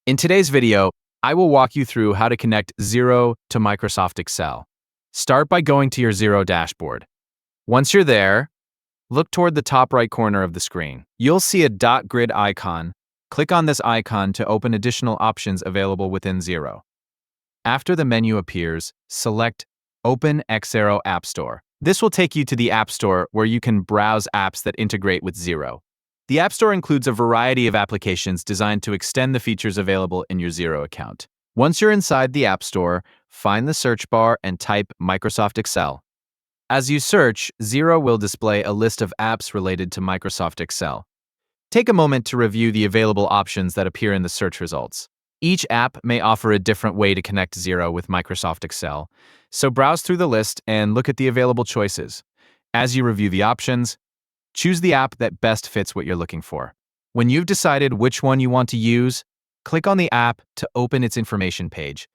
In today's video, I will walk you through how to connect Xero to Microsoft Excel. Start by going to your Xero dashboard. Once you're there, look toward the top right corner of the screen. You'll see a dot grid icon. Click on this icon to open additional options available within Xero. After the menu appears, select Open Xero App Store. This will take you to the App Store where you can browse apps that integrate with Xero. The App Store includes a variety of applications designed to extend the features available in your Xero account. Once you're inside the App Store, find the search bar and type Microsoft Excel. As you search, Xero will display a list of apps related to Microsoft Excel. Take a moment to review the available options that appear in the search results. Each app may offer a different way to connect Xero with Microsoft Excel, so browse through the list and look at the available choices. As you review the options, choose the app that best fits what you're looking for. When you've decided which one you want to use, click on the app to open its information page.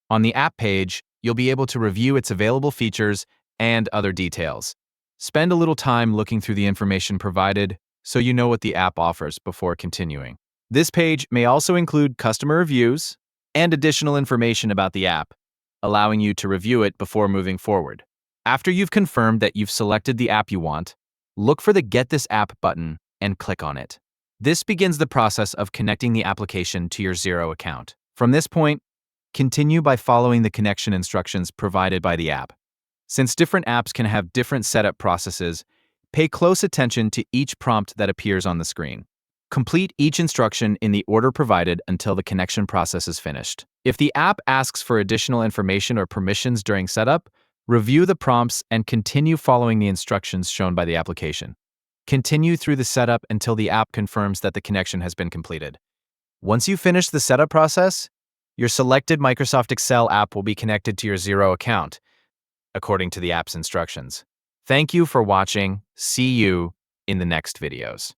On the app page, you'll be able to review its available features and other details. Spend a little time looking through the information provided so you know what the app offers before continuing. This page may also include customer reviews and additional information about the app, allowing you to review it before moving forward. After you've confirmed that you've selected the app you want, look for the Get This App button and click on it. This begins the process of connecting the application to your Xero account. From this point, continue by following the connection instructions provided by the app. Since different apps can have different setup processes, pay close attention to each prompt that appears on the screen. Complete each instruction in the order provided until the connection process is finished. If the app asks for additional information or permissions during setup, review the prompts and continue following the instructions shown by the application. Continue through the setup until the app confirms that the connection has been completed. Once you finish the setup process, your selected Microsoft Excel app will be connected to your Xero account, according to the app's instructions. Thank you for watching. See you in the next videos.